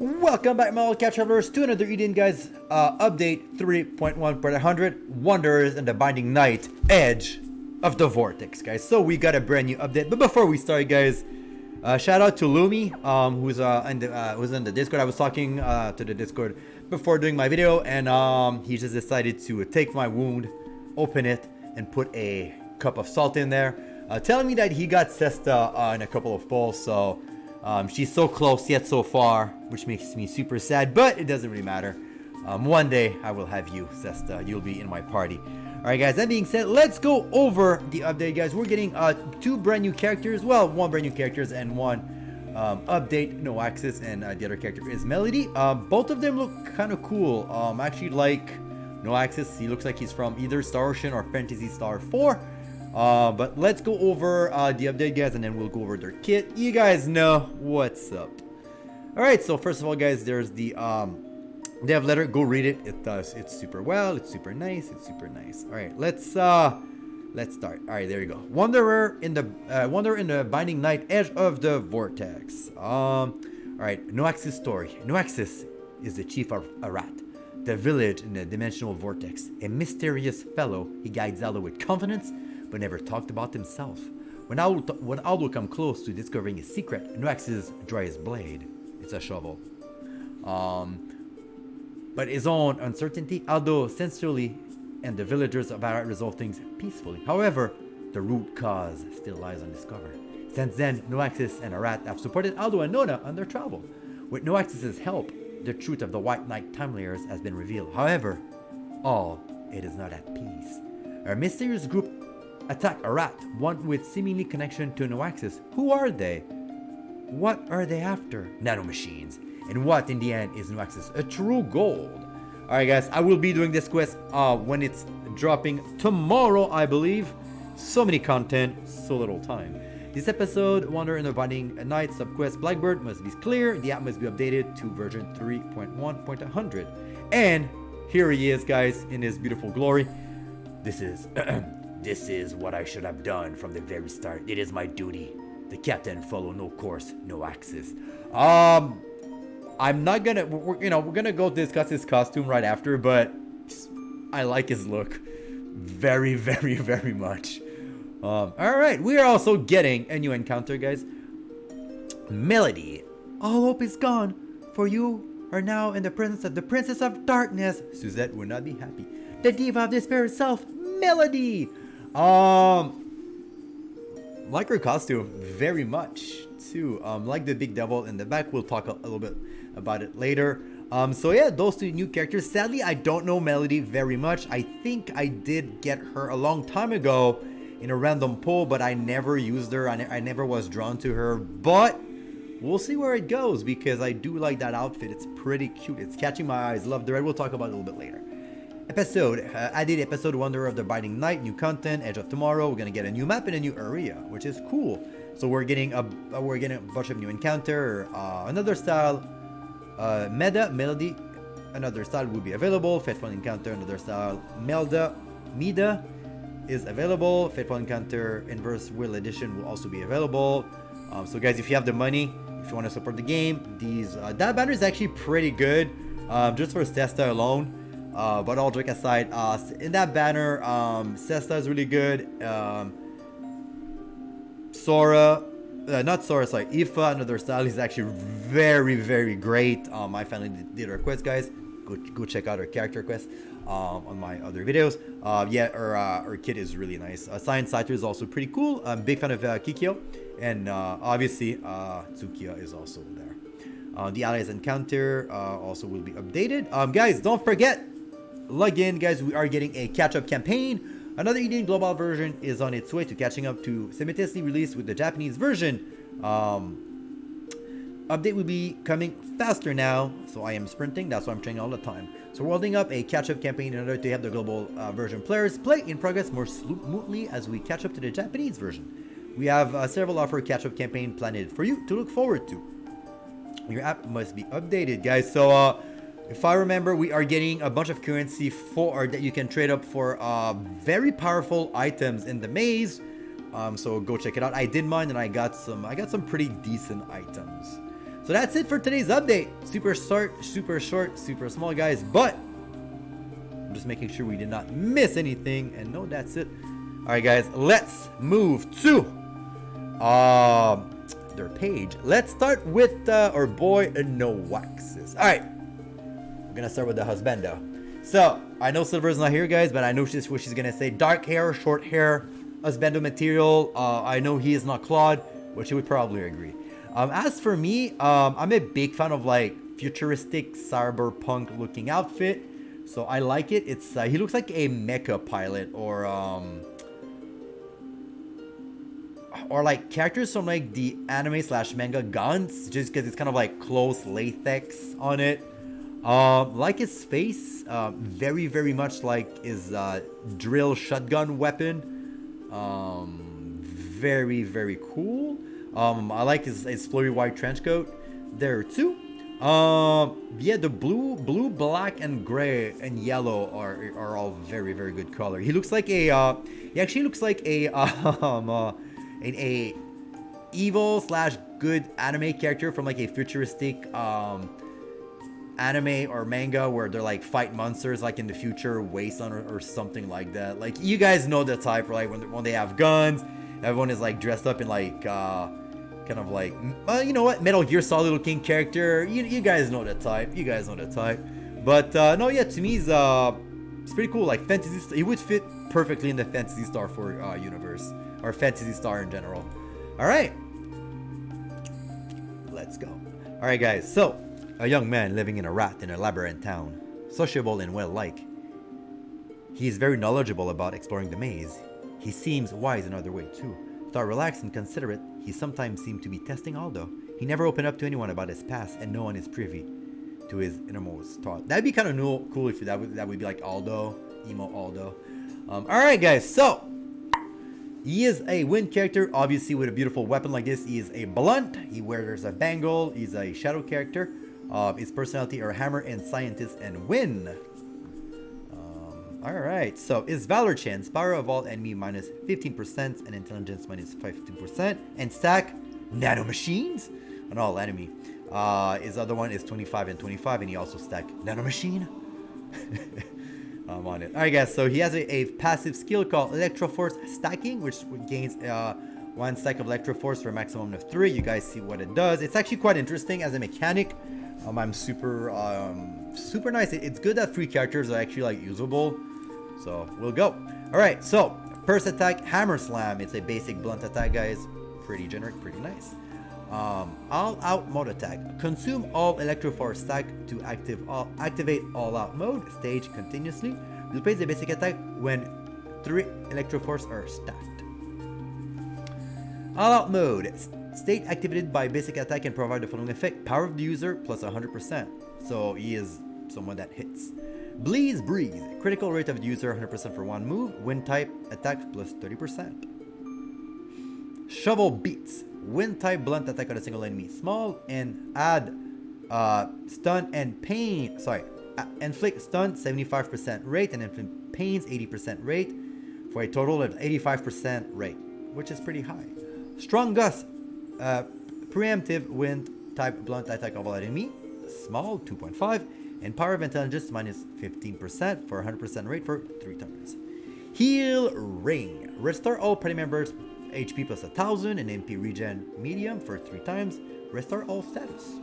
Welcome back, my cat travelers, to another Eden guys update 3.1.100 Wanderers and the Binding Night Edge of the Vortex, guys. So we got a brand new update, but before we start, guys, shout out to Lumi, who's in the Discord. I was talking to the Discord before doing my video, and he just decided to take my wound, open it, and put a cup of salt in there, telling me that he got Cesta in a couple of polls. So she's so close yet so far, which makes me super sad, but it doesn't really matter. One day I will have you, Cesta. You'll be in my party. Alright guys, that being said, let's go over the update, guys. We're getting two brand new characters. Well, one brand new characters and one update, Noahxis, and the other character is Melody. Both of them look kind of cool. I actually like Noahxis. He looks like he's from either Star Ocean or Fantasy Star 4. But let's go over the update, guys, and then we'll go over their kit. You guys know what's up. Alright, so first of all, guys, there's the dev letter. Go read it. It's super well. It's super nice. It's super nice. Alright, let's start. Alright, there you go. Wanderer in the Binding Night Edge of the Vortex. Alright, Noahxis story. Noahxis is the chief of Arat, the village in the dimensional vortex. A mysterious fellow. He guides Zelda with confidence, but never talked about himself. When Aldo come close to discovering his secret, Noahxis draws his blade. It's a shovel. But his own uncertainty, Aldo sincerely and the villagers of Arat resolve things peacefully. However, the root cause still lies undiscovered. Since then, Noahxis and Arat have supported Aldo and Nona on their travel. With Noahxis' help, the truth of the White Knight time layers has been revealed. However, it is not at peace. A mysterious group attack Arat, one with seemingly connection to Noahxis. Who are they? What are they after? Nanomachines. And what, in the end, is Noahxis? A true gold. Alright, guys, I will be doing this quest when it's dropping tomorrow, I believe. So many content, so little time. This episode, Wander in the Binding Night subquest Blackbird must be clear. The app must be updated to version 3.1.100. And here he is, guys, in his beautiful glory. This is what I should have done from the very start. It is my duty. The captain follow no course, no axis. I'm not gonna, we're gonna go discuss his costume right after, but I like his look very, very, very much. All right, we are also getting a new encounter, guys. Melody. All hope is gone, for you are now in the presence of the Princess of Darkness. Suzette would not be happy. The diva of despair itself, Melody. Like her costume very much too. Like the big devil in the back. We'll talk a little bit about it later. So yeah, those two new characters. Sadly, I don't know Melody very much. I think I did get her a long time ago in a random poll, but I never used her. I never was drawn to her, but we'll see where it goes because I do like that outfit. It's pretty cute. It's catching my eyes. Love the red. We'll talk about it a little bit later. Added episode Wanderer of the Binding Night, new content, Edge of Tomorrow. We're gonna get a new map and a new area, which is cool. So we're getting a bunch of new encounter, another style, Melody, another style will be available. Fateful Encounter, another style, Mida is available. Fateful Encounter Inverse Will Edition will also be available. So guys, if you have the money, if you want to support the game, that banner is actually pretty good, just for Cesta alone. But all joke aside, in that banner, Cesta is really good. Aoife, another style, is actually very, very great. I finally did her quest, guys. Go check out her character quest on my other videos. Her kit is really nice. Science Scyther is also pretty cool. I'm a big fan of Kikyo, and obviously Tsukiya is also there. The Allies Encounter also will be updated. Guys, don't forget, log in, guys. We are getting a catch-up campaign. Another Indian global version is on its way to catching up to simultaneously released with the Japanese version. Update will be coming faster now, so I am sprinting. That's why I'm training all the time. So we're holding up a catch-up campaign in order to have the global version players play in progress more smoothly as we catch up to the Japanese version. We have several offer catch-up campaign planned for you to look forward to. Your app must be updated, guys. So if I remember, we are getting a bunch of currency that you can trade up for very powerful items in the maze. So go check it out. I did mine and I got some pretty decent items. So that's it for today's update. Super short, super small, guys. But I'm just making sure we did not miss anything. And no, that's it. All right, guys, let's move to their page. Let's start with our boy Noahxis. All right, we're gonna start with the husbando. So I know Silver's not here, guys, but I know what she's gonna say. Dark hair, short hair, husbando material. I know he is not Claude, which he would probably agree. As for me, I'm a big fan of like futuristic cyberpunk looking outfit, so I like it. It's he looks like a mecha pilot or like characters from like the anime / manga Guns, just because it's kind of like close latex on it. Like his face, very much like his drill shotgun weapon. Very cool. I like his flowy white trench coat there too. Yeah, the blue, black, and gray and yellow are all very good color. He looks like a he actually looks like a an evil / good anime character from like a futuristic anime or manga where they're like fight monsters like in the future, Wasteland or something like that. Like you guys know the type, right? When they have guns, everyone is like dressed up in like kind of like you know what, Metal Gear Solid looking character. You guys know the type. You guys know the type. But no, yeah, to me it's pretty cool. Like fantasy, he would fit perfectly in the Fantasy Star 4 universe or Fantasy Star in general. All right, let's go. All right, guys. So a young man living in a rat in a labyrinth town, sociable and well-liked. He is very knowledgeable about exploring the maze. He seems wise in other way too. Though relaxed and considerate, he sometimes seemed to be testing Aldo. He never opened up to anyone about his past, and no one is privy to his innermost thought. That'd be kind of cool if that would be like Aldo, emo Aldo. All right, guys. So he is a wind character, obviously with a beautiful weapon like this. He is a blunt. He wears a bangle. He's a shadow character. His personality are hammer and scientist and win. Alright, so his valor chance, power of all enemy minus 15% and intelligence minus 15%, and stack nanomachines on all enemy. His other one is 25 and 25, and he also stack nanomachine. I'm on it. Alright, guys, so he has a passive skill called Electroforce Stacking, which gains one stack of Electroforce for a maximum of 3. You guys see what it does. It's actually quite interesting as a mechanic. I'm super nice. It's good that 3 characters are actually like usable. So we'll go. All right. So first attack, Hammer Slam. It's a basic blunt attack, guys. Pretty generic, pretty nice. All Out mode attack. Consume all Electroforce stack to activate All Out mode. Stage continuously. Replace the basic attack when 3 Electroforce are stacked. All Out mode. State activated by basic attack and provide the following effect: power of the user plus 100%. So he is someone that hits. Breeze, critical rate of the user 100% for 1 move. Wind type attack plus 30%. Shovel Beats, wind type blunt attack on a single enemy, small, and add stun and pain. Inflict stun 75% rate and inflict pains 80% rate for a total of 85% rate, which is pretty high. Strong Gust. Preemptive wind type blunt attack of all enemy, small 2.5, and power of intelligence minus 15% for 100% rate for 3 turns. Heal Ring, restore all party members HP plus 1000 and MP regen medium for 3 times. Restore all status.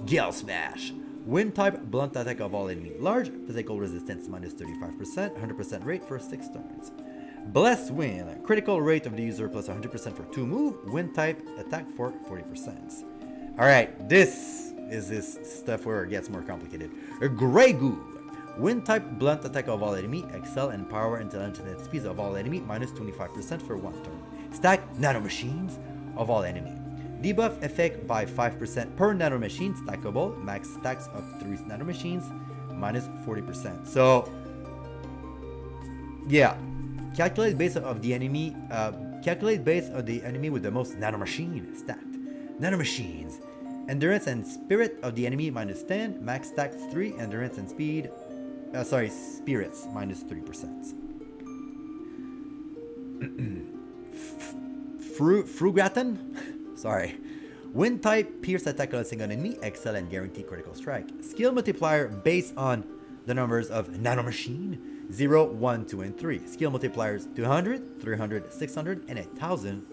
Gale Smash, wind type blunt attack of all enemy, large, physical resistance minus 35%, 100% rate for 6 turns. Blessed Wind, critical rate of the user plus 100% for 2 move, wind type attack for 40%. Alright, this is this stuff where it gets more complicated. A Grey Goo, wind type blunt attack of all enemy, excel and power intelligence and speed of all enemy minus 25% for 1 turn. Stack nanomachines of all enemy. Debuff effect by 5% per nanomachine stackable, max stacks of 3 nanomachines minus 40%. So yeah. Calculate base of the enemy. Calculate base of the enemy with the most nanomachine stacked. Nanomachines. Endurance and spirit of the enemy minus 10. Max stacked 3. Endurance and speed. Spirits minus 3%. Frugratin. Sorry. Wind type, pierce attack on a single enemy, excel and guarantee critical strike. Skill multiplier based on the numbers of Nanomachine 0, 1, 2, and 3. Skill multipliers 200, 300, 600, and 1000.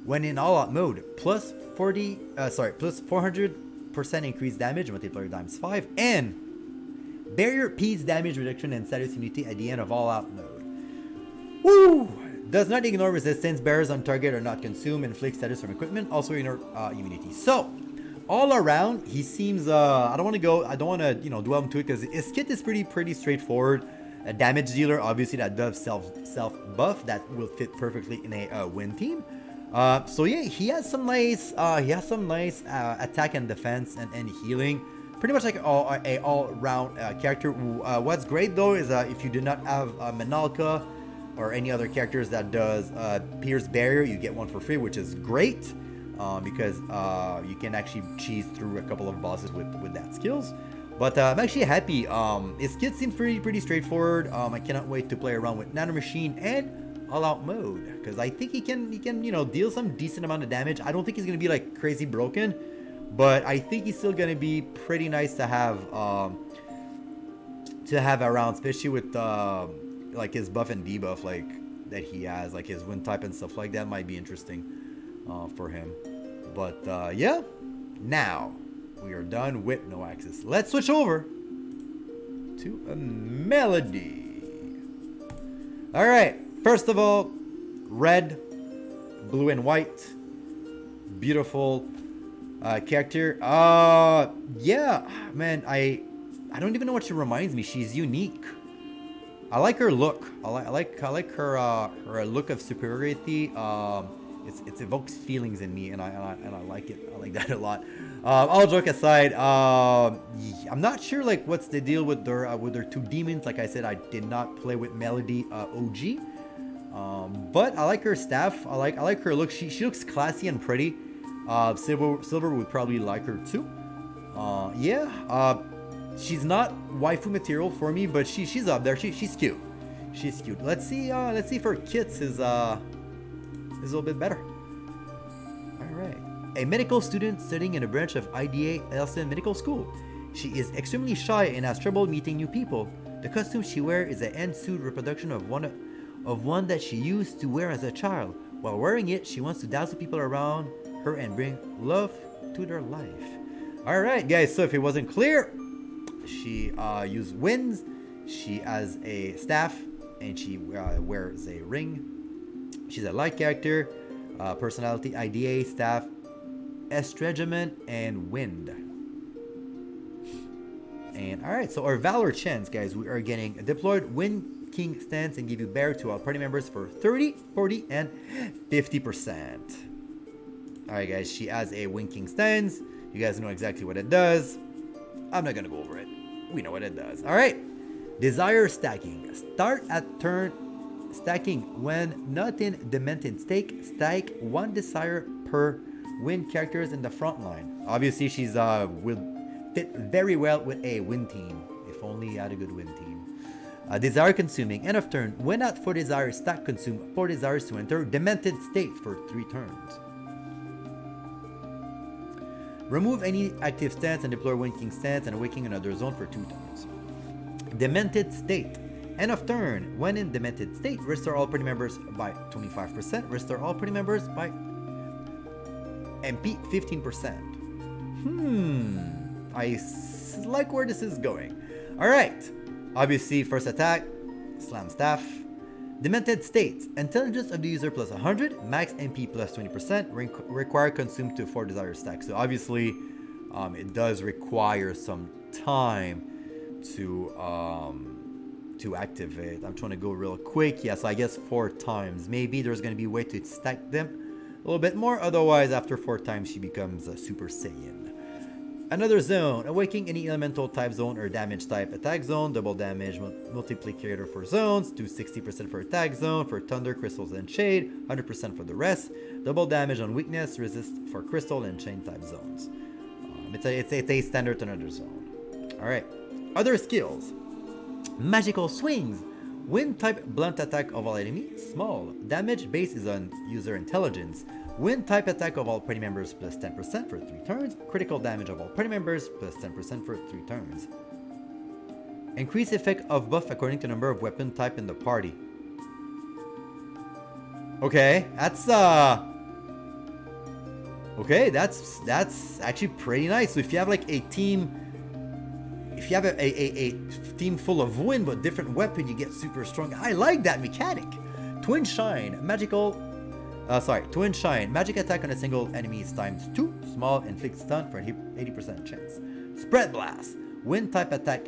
When in all-out mode, plus 400% increased damage multiplier times 5, and barrier piece damage reduction and status immunity at the end of all-out mode. Woo! Does not ignore resistance, barriers on target are not consumed, inflict status from equipment, also ignore immunity. So, all around, he seems, I don't want to, dwell into it because his kit is pretty straightforward. A damage dealer, obviously, that does self buff, that will fit perfectly in a win team. So yeah, he has some nice, attack and defense and healing. Pretty much like a all-round character. What's great though is if you do not have Menalka or any other characters that does Pierce Barrier, you get one for free, which is great because you can actually cheese through a couple of bosses with that skills. But I'm actually happy. His kit seems pretty straightforward. I cannot wait to play around with Nanomachine and all-out mode because I think he can deal some decent amount of damage. I don't think he's gonna be like crazy broken, but I think he's still gonna be pretty nice to have around, especially with like his buff and debuff like that he has, like his wind type and stuff like that might be interesting for him. But yeah, now we are done with Noahxis. Let's switch over to a melody. All right, first of all, red, blue and white, beautiful character. Yeah, man, I don't even know what she reminds me. She's unique. I like her look. I like her look of superiority. It evokes feelings in me, and I like it. I like that a lot. All joke aside, I'm not sure like what's the deal with their two demons. Like I said, I did not play with Melody OG, but I like her staff. I like her look. She looks classy and pretty. Silver would probably like her too. Yeah. She's not waifu material for me, but she's up there. She's cute. She's cute. Let's see if her kits is a little bit better. All right. A medical student studying in a branch of IDA Elson Medical School. She is extremely shy and has trouble meeting new people. The costume she wears is an end-suit reproduction of one that she used to wear as a child. While wearing it, she wants to dazzle people around her and bring love to their life. All right, guys. So if it wasn't clear, she uses winds. She has a staff, and she wears a ring. She's a light character, personality, IDA, staff, estrangement, and wind. And alright, so our Valor chance, guys, we are getting a deployed Wind King stance and give you bear to all party members for 30, 40, and 50%. Alright, guys, she has a Wind King stance. You guys know exactly what it does. I'm not gonna go over it. We know what it does. Alright, desire stacking. Start at turn stacking when not in demented state. Stack one desire per wind characters in the front line. Obviously, she's will fit very well with a wind team. If only you had a good wind team. Desire consuming. End of turn. When at 4 desires, stack consume 4 desires to enter demented state for 3 turns. Remove any active stance and deploy Wind King stance and awaken another zone for 2 turns. Demented state. End of turn. When in demented state, restore all party members by 25%. Restore all party members by MP 15%. I like where this is going. Alright. Obviously, first attack, slam staff. Demented state. Intelligence of the user plus 100. Max MP plus 20%. Require consume to 4 desire stack. So obviously, it does require some time to activate. I'm trying to go real quick. Yeah, so I guess 4 times. Maybe there's going to be a way to stack them a little bit more. Otherwise, after 4 times, she becomes a Super Saiyan. Another zone. Awakening any elemental type zone or damage type attack zone. Double damage multiplicator for zones. Do 60% for attack zone. For thunder, crystals, and shade. 100% for the rest. Double damage on weakness. Resist for crystal and chain type zones. It's a standard another zone. Alright. Other skills. Magical swings. Wind type blunt attack of all enemies. Small. Damage base is on user intelligence. Wind type attack of all party members plus 10% for 3 turns. Critical damage of all party members plus 10% for 3 turns. Increase effect of buff according to number of weapon type in the party. Okay, that's okay, that's actually pretty nice. So if you have like a team, if you have a team full of wind but different weapon, you get super strong. I like that mechanic. Twin Shine, Twin Shine. Magic attack on a single enemy is times 2. Small, inflict stun for an 80% chance. Spread Blast. Wind type attack.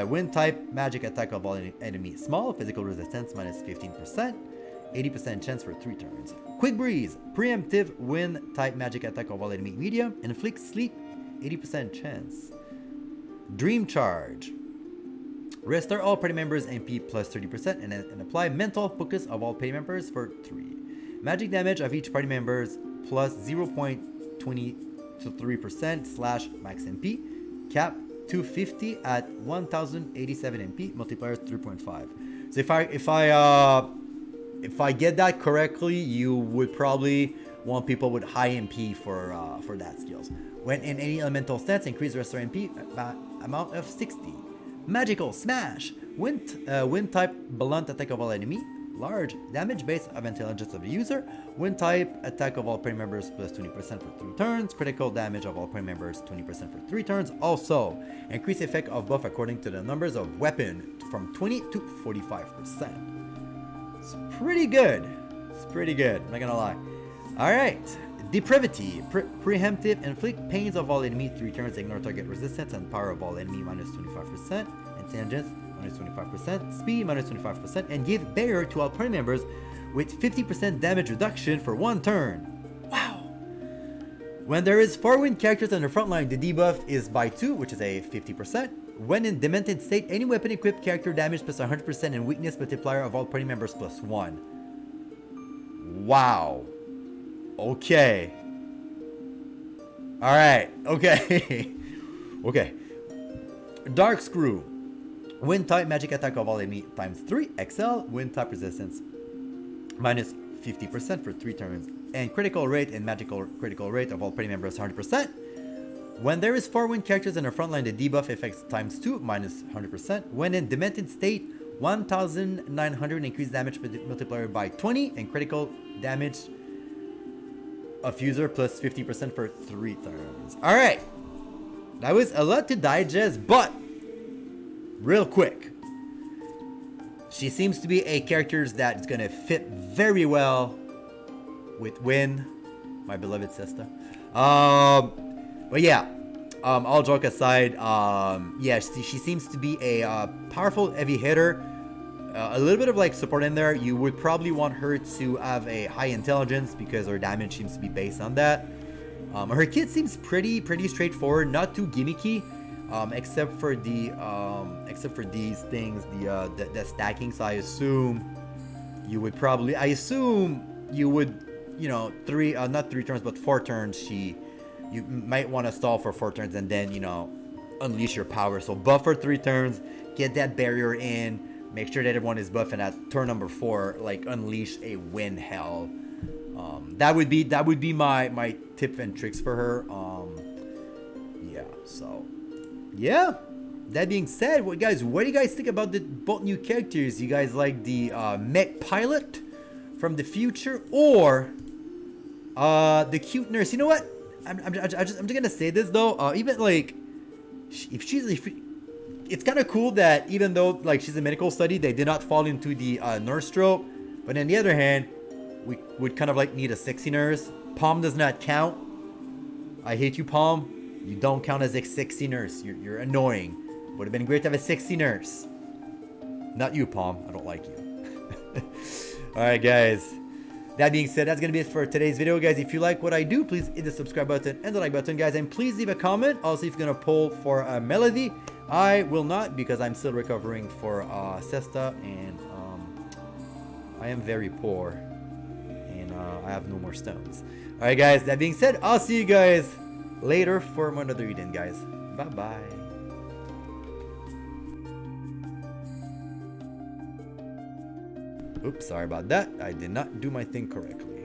Wind type magic attack of all enemies. Small, physical resistance minus 15%. 80% chance for 3 turns. Quick Breeze. Preemptive wind type magic attack of all enemy medium. Inflict sleep. 80% chance. Dream Charge. Restore all party members MP plus 30% and apply mental focus of all party members for 3. Magic damage of each party members plus 0.23% slash max MP. Cap 250 at 1087 MP. Multiplier 3.5. So if I get that correctly, you would probably want people with high MP for that skills. When in any elemental stance, increase restore MP amount of 60. Magical Smash. Wind type blunt attack of all enemy. Large damage base of intelligence of the user. Wind type attack of all party members plus 20% for 3 turns. Critical damage of all party members 20% for 3 turns. Also, increase effect of buff according to the numbers of weapon from 20 to 45%. It's pretty good. It's pretty good. I'm not gonna lie. All right. Depravity. Preemptive. Inflict pains of all enemy 3 turns. Ignore target resistance and power of all enemy minus 25%. Intelligence minus 25%. Speed minus 25%. And give barrier to all party members with 50% damage reduction for 1 turn. Wow. When there is 4 wind characters on the front line, the debuff is by 2, which is a 50%. When in demented state, any weapon equipped character damage plus 100% and weakness multiplier of all party members plus 1. Wow. Okay. Alright. Okay. Okay. Dark Screw. Wind type magic attack of all enemy times 3. XL. Wind type resistance minus 50% for 3 turns. And critical rate and magical critical rate of all party members 100%. When there is 4 wind characters in the front line, the debuff effects times 2 minus 100%. When in demented state, 1900 increased damage multiplier by 20 and critical damage of user plus 50% for 3 turns. Alright. That was a lot to digest, but real quick. She seems to be a character that's going to fit very well with Win, my beloved sister. But yeah, all joke aside, yeah, she seems to be a powerful heavy hitter. A little bit of like support in there. You would probably want her to have a high intelligence because her damage seems to be based on that. Her kit seems pretty straightforward, not too gimmicky, except for these things, the stacking. So I assume you would, you know, not 3 turns, but 4 turns. You might want to stall for 4 turns and then, you know, unleash your power. So buff for 3 turns, get that barrier in, make sure that everyone is buffing at turn number 4, like unleash a wind hell. That would be my tip and tricks for her. Yeah, so yeah. That being said, what do you guys think about the both new characters? You guys like the mech pilot from the future or the cute nurse? You know what? I'm just gonna say this though. Even like, it's kind of cool that even though like she's a medical study, they did not fall into the nurse trope. But on the other hand, we would kind of like need a sexy nurse. Palm does not count. I hate you, Palm. You don't count as a sexy nurse. You're annoying. Would have been great to have a sexy nurse. Not you, Palm. I don't like you. Alright, guys. That being said, that's going to be it for today's video, guys. If you like what I do, please hit the subscribe button and the like button, guys. And please leave a comment. Also, if you're going to pull for a Melody, I will not because I'm still recovering for Cesta. And I am very poor. And I have no more stones. Alright, guys. That being said, I'll see you guys later for another Eden, guys. Bye-bye. Oops, sorry about that. I did not do my thing correctly.